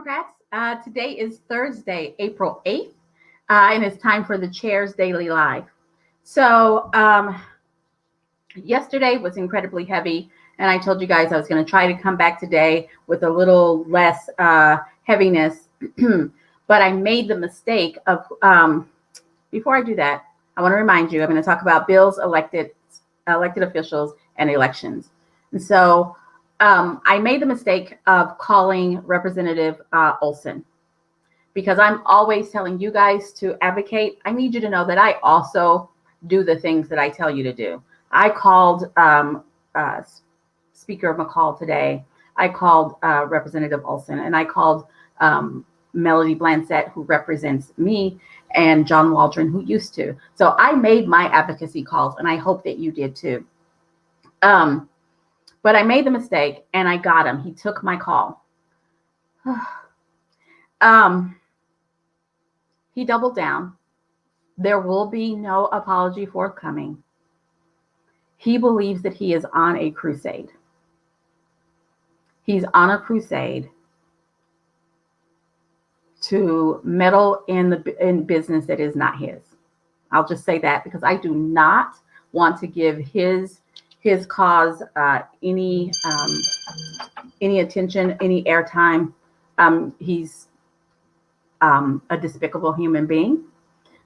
Democrats. Today is Thursday, April 8th, and it's time for the Chair's Daily Live. So, yesterday was incredibly heavy, and I told you guys I was going to try to come back today with a little less heaviness, but I made the mistake of, before I do that, I want to remind you, I'm going to talk about bills, elected officials, and elections. And so I made the mistake of calling Representative Olson because I'm always telling you guys to advocate. I need you to know that I also do the things that I tell you to do. I called Speaker McCall today. I called Representative Olson, and I called Melody Blansett, who represents me, and John Waldron, who used to. So I made my advocacy calls, and I hope that you did too. But I made the mistake, and I got him. He took my call. He doubled down. There will be no apology forthcoming. He believes that he is on a crusade. He's on a crusade to meddle in business that is not his. I'll just say that because I do not want to give his cause any attention, any airtime. He's a despicable human being.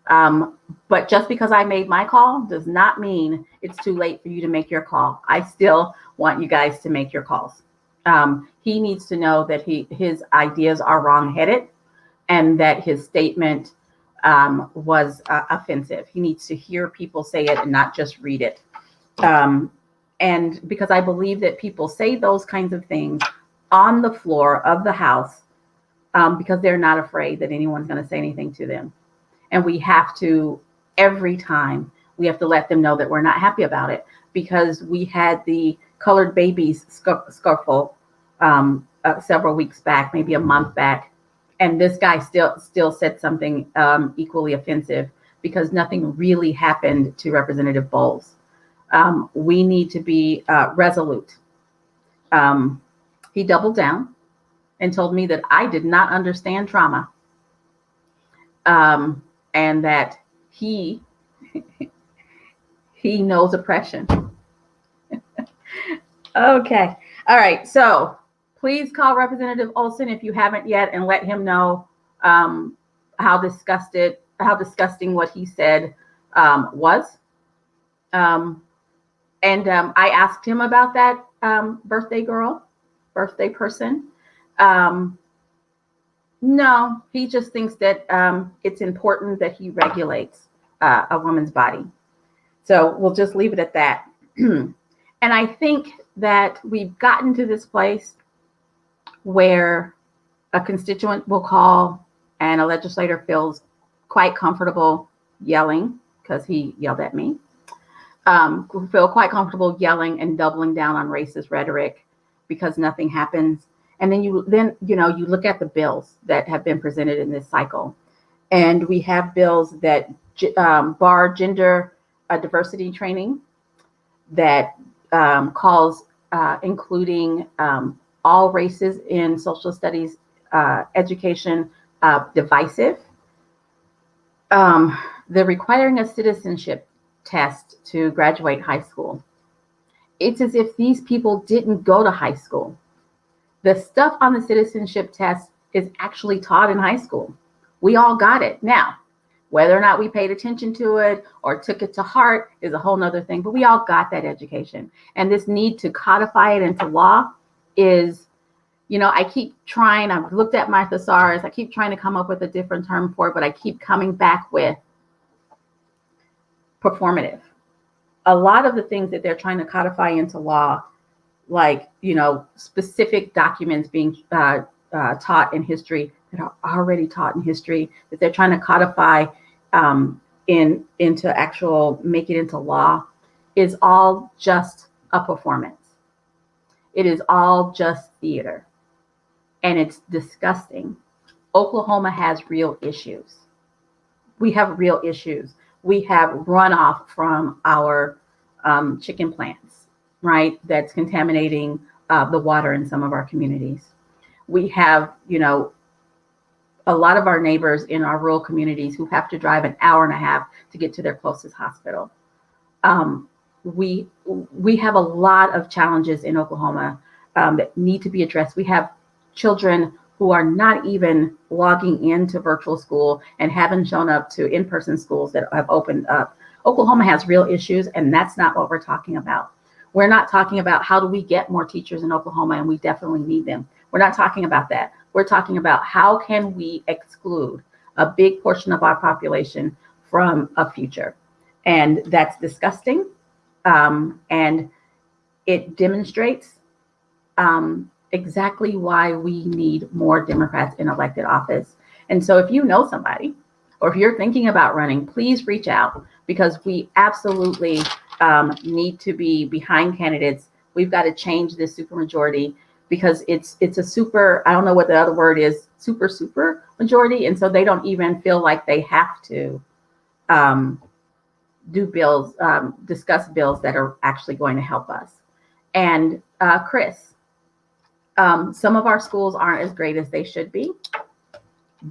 But just because I made my call does not mean it's too late for you to make your call. I still want you guys to make your calls. He needs to know that his ideas are wrong-headed and that his statement was offensive. He needs to hear people say it and not just read it. And because I believe that people say those kinds of things on the floor of the House because they're not afraid that anyone's going to say anything to them. And we have to, every time, we have to let them know that we're not happy about it because we had the colored babies scuffle several weeks back, maybe a month back. And this guy still said something equally offensive because nothing really happened to Representative Bowles. We need to be resolute. He doubled down and told me that I did not understand trauma. And that he knows oppression. Okay. All right. So please call Representative Olson if you haven't yet and let him know how disgusting what he said was. And I asked him about that birthday person. No, he just thinks that it's important that he regulates a woman's body. So we'll just leave it at that. And I think that we've gotten to this place where a constituent will call and a legislator feels quite comfortable yelling because he yelled at me. Feel quite comfortable yelling and doubling down on racist rhetoric because nothing happens. And then you look at the bills that have been presented in this cycle, and we have bills that bar gender diversity training, that calls including all races in social studies education divisive. The requiring a citizenship test to graduate high school. It's as if these people didn't go to high school. The stuff on the citizenship test is actually taught in high school. We all got it. Now, whether or not we paid attention to it or took it to heart is a whole nother thing, but we all got that education. And this need to codify it into law is, I keep trying, I've looked at my thesaurus, I keep trying to come up with a different term for it, but I keep coming back with performative. A lot of the things that they're trying to codify into law, like, specific documents being taught in history that are already taught in history, that they're trying to codify into actual, make it into law, is all just a performance. It is all just theater. And it's disgusting. Oklahoma has real issues. We have real issues. We have runoff from our chicken plants, right? That's contaminating the water in some of our communities. We have, a lot of our neighbors in our rural communities who have to drive an hour and a half to get to their closest hospital. We have a lot of challenges in Oklahoma that need to be addressed. We have children who are not even logging into virtual school and haven't shown up to in-person schools that have opened up. Oklahoma has real issues, and that's not what we're talking about. We're not talking about how do we get more teachers in Oklahoma, and we definitely need them. We're not talking about that. We're talking about how can we exclude a big portion of our population from a future. And that's disgusting. And it demonstrates exactly why we need more Democrats in elected office. And so if you know somebody, or if you're thinking about running, please reach out, because we absolutely need to be behind candidates. We've got to change this supermajority, because it's a super, I don't know what the other word is, super majority. And so they don't even feel like they have to do bills, discuss bills that are actually going to help us. And Chris, some of our schools aren't as great as they should be,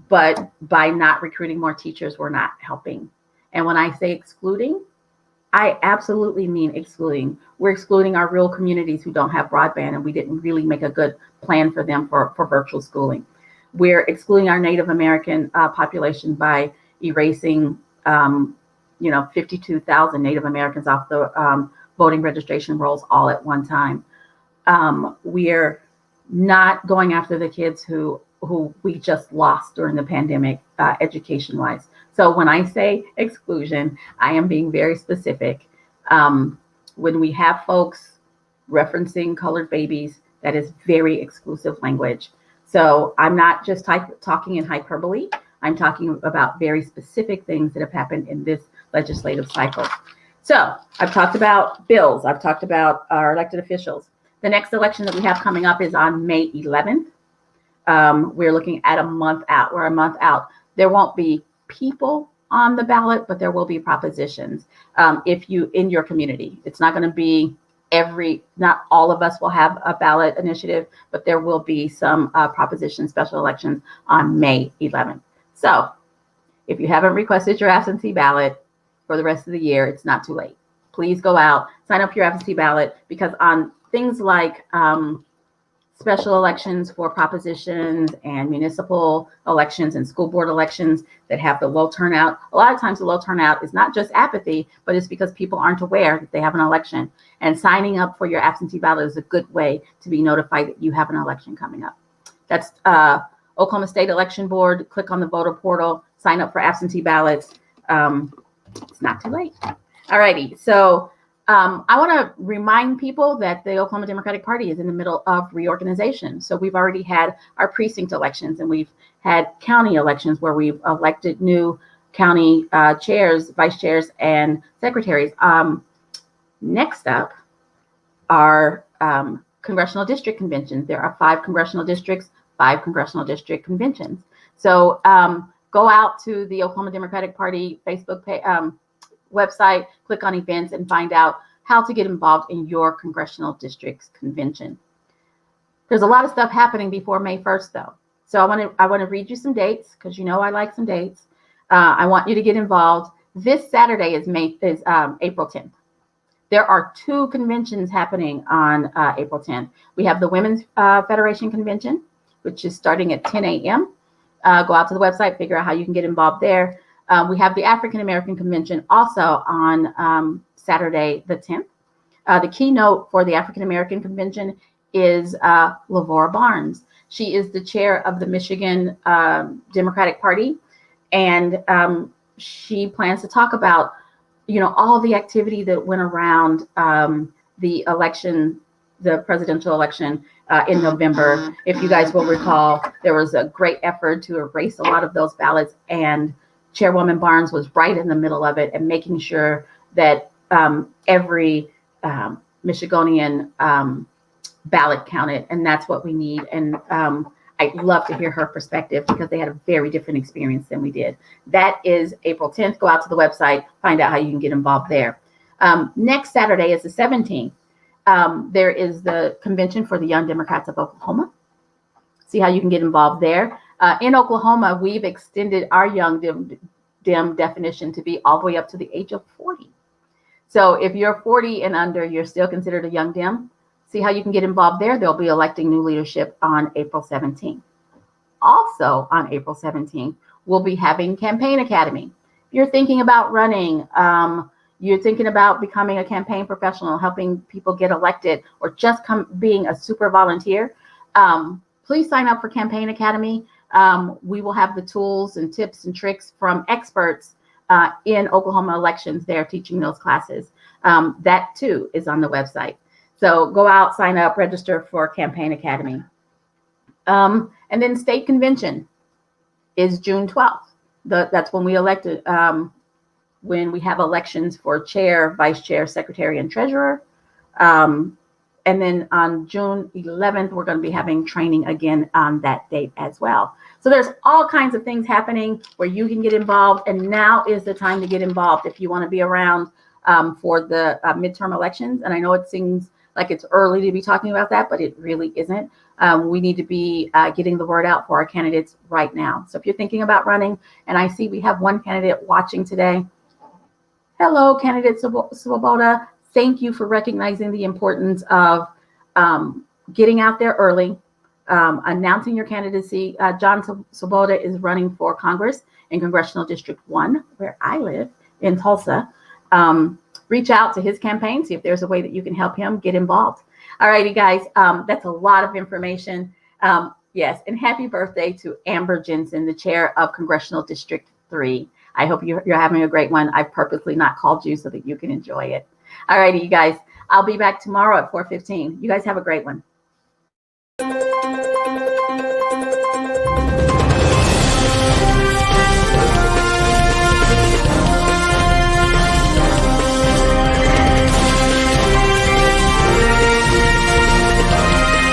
but by not recruiting more teachers, we're not helping. And when I say excluding, I absolutely mean excluding. We're excluding our rural communities who don't have broadband, and we didn't really make a good plan for them for virtual schooling. We're excluding our Native American population by erasing 52,000 Native Americans off the voting registration rolls all at one time. We're not going after the kids who we just lost during the pandemic, education-wise. So when I say exclusion, I am being very specific. When we have folks referencing colored babies, that is very exclusive language. So I'm not just talking in hyperbole. I'm talking about very specific things that have happened in this legislative cycle. So I've talked about bills. I've talked about our elected officials. The next election that we have coming up is on May 11th. We're looking at a month out. We're a month out. There won't be people on the ballot, but there will be propositions. If you in your community, it's not going to be not all of us will have a ballot initiative, but there will be some proposition special elections on May 11th. So if you haven't requested your absentee ballot for the rest of the year, it's not too late. Please go out, sign up for your absentee ballot, because on things like special elections for propositions and municipal elections and school board elections that have the low turnout, a lot of times the low turnout is not just apathy, but it's because people aren't aware that they have an election. And signing up for your absentee ballot is a good way to be notified that you have an election coming up. That's Oklahoma State Election Board. Click on the voter portal, sign up for absentee ballots. It's not too late. All righty. So I want to remind people that the Oklahoma Democratic Party is in the middle of reorganization. So we've already had our precinct elections, and we've had county elections where we've elected new county chairs, vice chairs, and secretaries. Next up are congressional district conventions. There are 5 congressional districts, 5 congressional district conventions. So go out to the Oklahoma Democratic Party Facebook page, website, click on events, and find out how to get involved in your congressional district's convention. There's a lot of stuff happening before May 1st, though. So I want to read you some dates, because you know I like some dates. I want you to get involved. This Saturday is April 10th. There are 2 conventions happening on April 10th. We have the Women's Federation Convention, which is starting at 10 a.m. Go out to the website, figure out how you can get involved there. We have the African American Convention also on Saturday the 10th. The keynote for the African American Convention is Lavora Barnes. She is the chair of the Michigan Democratic Party, and she plans to talk about, all the activity that went around the election, the presidential election in November. If you guys will recall, there was a great effort to erase a lot of those ballots, and Chairwoman Barnes was right in the middle of it and making sure that every Michigonian ballot counted, and that's what we need. And I'd love to hear her perspective, because they had a very different experience than we did. That is April 10th. Go out to the website, find out how you can get involved there. Next Saturday is the 17th. There is the convention for the Young Democrats of Oklahoma. See how you can get involved there. In Oklahoma, we've extended our young dim definition to be all the way up to the age of 40. So if you're 40 and under, you're still considered a young dim. See how you can get involved there. They'll be electing new leadership on April 17th. Also on April 17th, we'll be having Campaign Academy. If you're thinking about running, you're thinking about becoming a campaign professional, helping people get elected, or just being a super volunteer, please sign up for Campaign Academy. We will have the tools and tips and tricks from experts in Oklahoma elections there teaching those classes. That too is on the website. So go out, sign up, register for Campaign Academy. And then state convention is June 12th. That's when we elected, when we have elections for chair, vice chair, secretary, and treasurer. And then on June 11th, we're going to be having training again on that date as well. So there's all kinds of things happening where you can get involved. And now is the time to get involved if you want to be around for the midterm elections. And I know it seems like it's early to be talking about that, but it really isn't. We need to be getting the word out for our candidates right now. So if you're thinking about running, and I see we have one candidate watching today. Hello, candidate Swoboda. Thank you for recognizing the importance of getting out there early, announcing your candidacy. John Swoboda is running for Congress in Congressional District 1, where I live in Tulsa. Reach out to his campaign, see if there's a way that you can help him get involved. All righty, guys, that's a lot of information. Yes, and happy birthday to Amber Jensen, the chair of Congressional District 3. I hope you're having a great one. I've purposely not called you so that you can enjoy it. All righty, you guys, I'll be back tomorrow at 4:15. You guys have a great one.